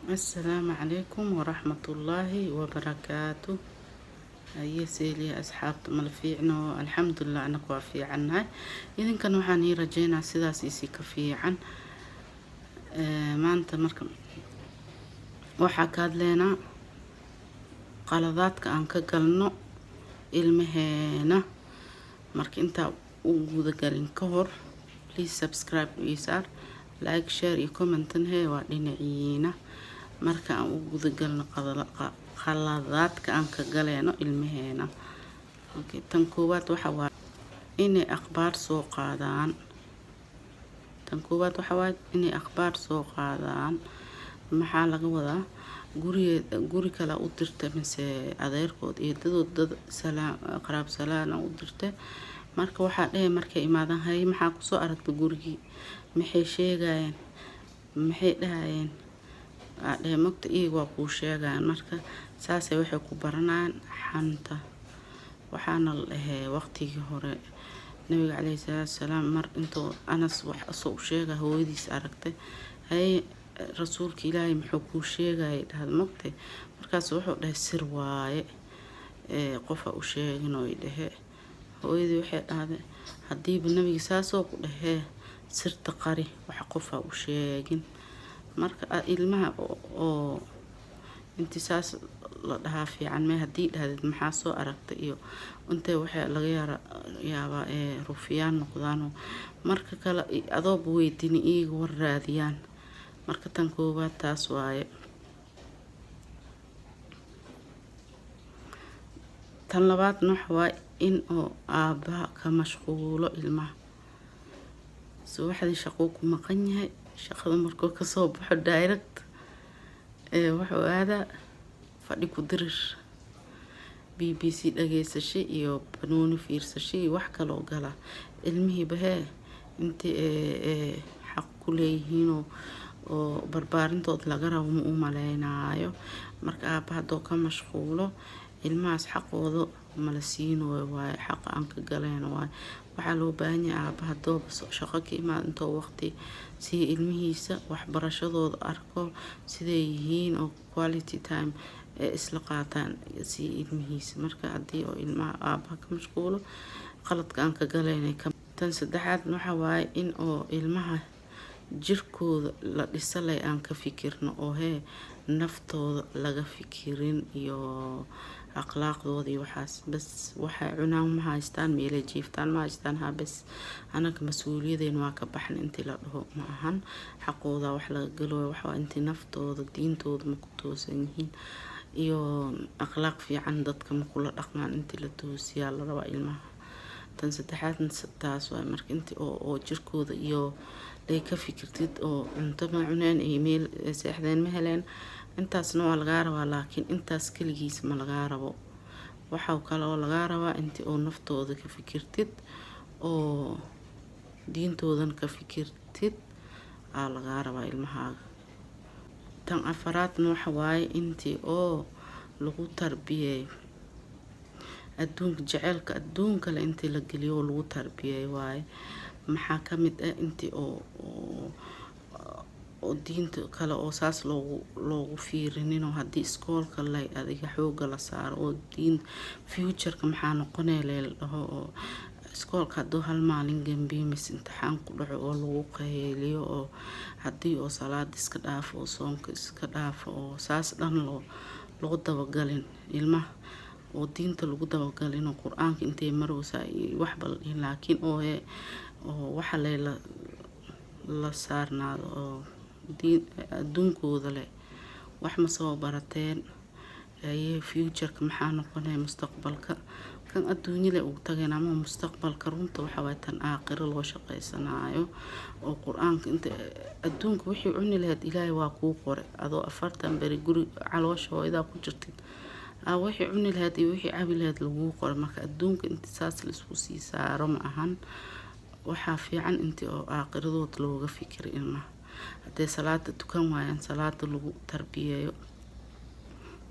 السلام عليكم ورحمة الله وبركاته. هيا سيلي أصحاب ملفيعنا الحمد لله أنا كوافي عنها. إذن كانوا حاني رجينا سيداس إيسي كفي عن ما أنت مركم وحكاد لنا قلادات كأنك قلنا المهنة مرك أنت وجود قالين كهر please subscribe ويسار like share comment هي وعلينا marka aan u guda galno qaladaadka aan ka galeeno ilmaheena. Okay, tan koowaad waxa waa inay akhbaar soo qaadaan. Soo qaadaan maxaa laga wadaa guri kale u dirta mise adeerkood iyo dad qaraab salaana u dirta marka waxaa dhahay markay imaadaan hay maxaa ku soo aragtay gurigii maxay sheegayeen maxay dhahayeen mugta iyagu waa kuu sheegaan marka saasay waxay ku baranayaan xanta. Waxaana la dhahay waqtigii hore nabiga calayhi salaatu wasalaam mar intuu anas wax soo sheegay hooyadiis aragtay hay rasuulka ilaahay muxuu kuu sheegay dhahad mugtay markaas wuxuu dhahay sir waaye qofa u sheegin oo dhahay hooyadii waxay dhahday hadiiba nabiga saasoo ku dhahay sirta qari wax qofa u sheegin marka ilmaha oo intisaas la dhahaa fiican ma hadii dhahdid maxaa soo aragtay iyo intee waxa laga yaabaa rufiyaan noqdaan marka kale adoo weydiin iyaga war raadiyaan marka tan koowaad taas waaye. tan labaad waxa waa in oo aabbaha ka mashquulo ilmaha subaxdii shaqo ku maqan yahay shaqada markuu ka soo baxo direct wuxuu aadaa fadhi ku dirir BBC dhageysasho iyo banooni fiirsasho iyo wax kale oo gala ilmihii bahee intii xaq ku leeyihiin oo barbaarintood laga rabo ma u maleynaayo marka aabbaha doo ka mashquulo ilmahaas xaqooda mala siinayo waaye xaqa aan ka galeen waaye waxaa loo baahan yahay aabbaha doo shaqo ka imaad intoo waqti si ilmihiisa waxbarashadooda arko siday yihiin oo quality time isla qaataan si ilmihiisa marka hadii oo ilmaha aabbaha ka mashquulo qaladka aan ka galeen tan saddexaad waxa waaye in oo ilmaha jirkooda la dhisalay aan ka fikirno oo naftooda laga fikirin iyo akhlaaqdooda iyo waxaas bas waxay cunaan ma haystaan meelay jiiftaan ma haystaan bas anaga mas'uuliyadeen waa ka baxan intii la dhaho ma ahan xaqooda wax laga galo waxa intii naftooda diintooda ma ku toosan yihiin iyo akhlaaq fiican dadka ma kula dhaqmaan intii la toosiyaa la rabaa ilmaha. tan saddexaad taas waa marka intii oo jirkooda iyo ay ka fikirtid oo cunto ma cuneen iyo meel seexdeen ma heleen intaasna waa laga rabaa laakiin intaas kaligiis ma laga rabo waxa kale oo laga rabaa intii oo naftooda ka fikirtid oo diintoodan ka fikirtid laga rabaa ilmahaaga. tan afaraadna waxa waaye intii oo lagu tarbiyeeyo adduunka jaceylka adduunka la intii la geliyo lagu tarbiyeeyo waaye maxaa ka mid ah intii oo diinta kale oo saas loogu fiirinin oo hadii iskoolka la adiga xooga la saaro oo diin future-ka maxaa noqonay la dhaho oo iskoolka haduu hal maalin gambiimis imtixaan ku dhaco oo lagu qeeliyo oo hadii oo salaad iska dhaafo oo soonka iska dhaafo oo saas dhan loo dabagalin ilmaha oo diinta lagu dabagalin oo quraanka intee marowsa wax bal laakiin oo waxa la saarnaado oo adduunkooda leh wax ma soo barateen future-ka maxaa noqonay mustaqbalka kan adduunyada ugu tagayna ama mustaqbalka runta waxa way tan aakhiro loo shaqeysanayo oo quraanka inta adduunka wixii cuni lahayd ilaahay waa kuu qoray adoo 40 bari guri caloosha hooyada ku jirtid wixii cuni lahayd iyo wixii cabi lahayd lagu qoray marka adduunka inta saas la isku sii saaro ma ahan waxa fiican intii oo aakhiradooda looga fikiro ilmaha hadee salaada tukan waayaan salaada lagu tarbiyeeyo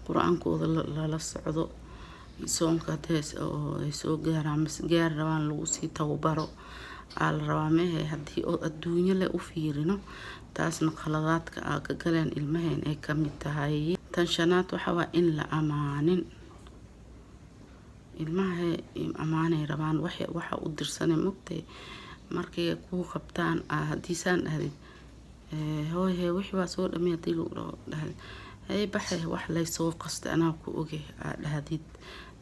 quraankooda la socdo soonka hadee oo ay soo gaaraan mas gaar rabaan lagu sii tababaro على الروامه هدي الدنيا لا أفيرنا تاسنا خلطات كجلان المهن أي كمتهاي تنشنات وحوا إن لا أمانين المها أمانة ربان وحا أدر سنة مقتي markay ku qabtaan hadiisaan ahayd hooyo wixii waa soo dhamay hadii lagu dhahay ay baxay wax lay soo qastay anaa ku ogay dhahdid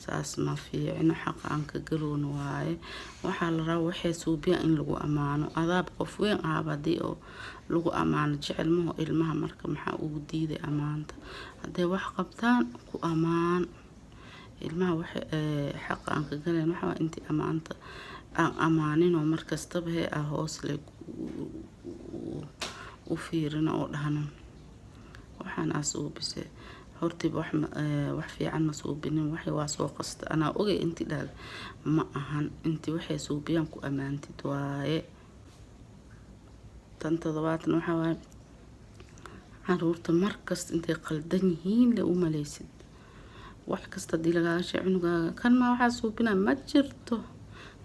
saas ma fiicno xaq aan ka galoon waaye waxa la rabaa waxay suubiya in lagu amaano adaab qof weyn aabadii oo lagu amaano jecelmo ilmaha marka maxaa ugu diiday amaanta haday wax qabtaan ku amaan ilmaha waxa xaq aan ka galeen waxa intii amaanta أمانين ومركز طبه أهوصلك وفيرنا ودهنا وحنا أصوب بس هرتي وحفي عن مصوبين وحي واسو قصد أنا أوجي أنت ده ما أهان أنت وحي صوبيان كو أمانتي تواي تنتظبات نوحوا عرورت مركز أنت قلدنيين لأوما ليسد وحكست دي لغاشي عنوغا كان ما وحا صوبنا ما جرته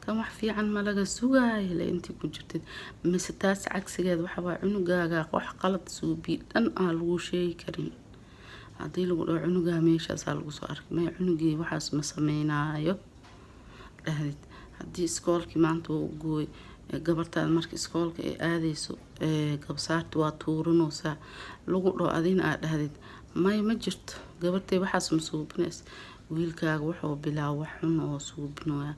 كان وحفي عن ملقى سوغاي لأنتي كنت مستاس عكسياد وحوا عنوغا وح قلط سوبي لن أهلو شي كريم هادي لغو عنوغا ميشا سالغو سوارك ما عنوغي وحاس مسامينايو لهديد هادي اسكولكي مانتو قوي قبرتان مركي اسكولكي آديسو قبسارتو واتورنوسا لغو أدين لهديد ماي مجرت قبرتي وحاس مسوبناس wiilkaaga wuxuu bilaa wax xun oo suubinaya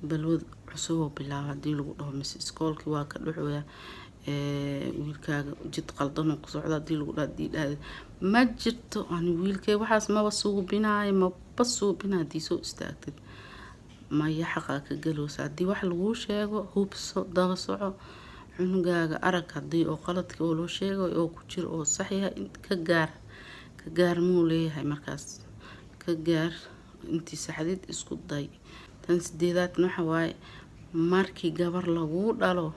balwad cusub oo bilaa hadii lagu dhaho mis iskoolkii waa ka dhuxoya wiilkaaga jid qaldan oo ku socda hadii lagu dhaadii ma jirto aan wiilkay waxaas ma suubinay ma basuubinadii soo istaagtid ma yaxqa ka galoosa hadii wax lagu sheego hubso daba soco cunugaaga arag hadii oo qaladka oo loo sheego oo ku jiro oo sax yahay ka gaar muu leeyahay markaas ka gaar intii saxdid isku day tan sideedaad waxa waaye markii gabar lagu dhalo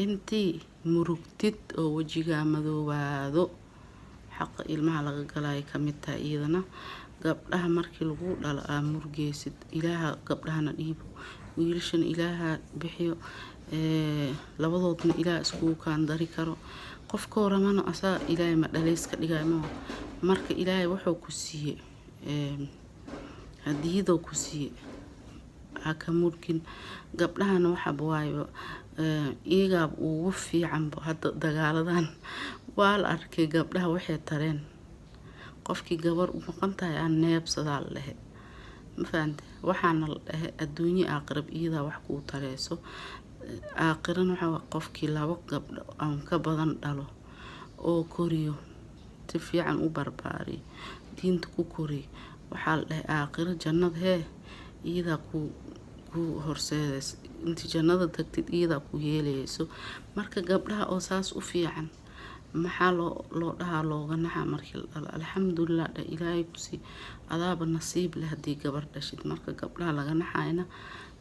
intii murugtid oo wajiga madoobaado xaq ilmaha laga galay kamid tahay iyadana gabdhaha markii lagu dhalo murugeysid ilaaha gabdhahana dhiibo wiilashan ilaaha bixiyo labadoodna ilaaha isku kaan dari karo qofka waramana asaa ilaahay ma dhalayska dhigaymo marka ilaahay wuxuu ku siiyay hadiyado ku siiyay aka murkin gabdhahana waxa bawaayo iyaga ugu fiican hadda dagaaladan waa la arkay gabdhaha waxay tareen qofkii gabar u maqantahay aan neebsadaa leh ma fahanti waxaana adduunyo aqrab iyada wax ku tareeso aaqiran waxa qofkii laba gabdho aan ka badan dhalo oo koriyo si fiican u barbaari diinta ku kori waxa la aaqira jannad iyada ku horseedes inta jannada tagtid iyada ku yeelayso marka gabdhaha oo saas u fiican maxaa loo dhahaa looga naxa markii alxamdulillah ilaahay ku si adaaba nasiib leh hadii gabar dhashid marka gabdhaha laga naxayna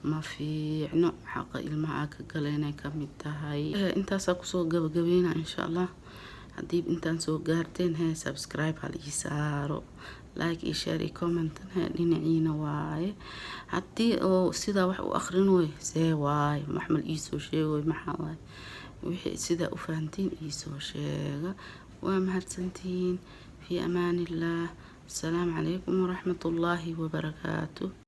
ما في نوع حق الماء كجلينا كمتهاي انت ساكسو جبينا ان شاء الله هديب انت سو جارتين هي سبسكرايب على اليسار لايك شير كومنت هي لنعينا واي هدي او سيدا wax u akhrinooy see waay maxmal iisoo sheegay maxaa waay wixii sida u fahantiin iisoo sheega waa mahadsantiin fi amaan illah السلام عليكم ورحمة الله وبركاته.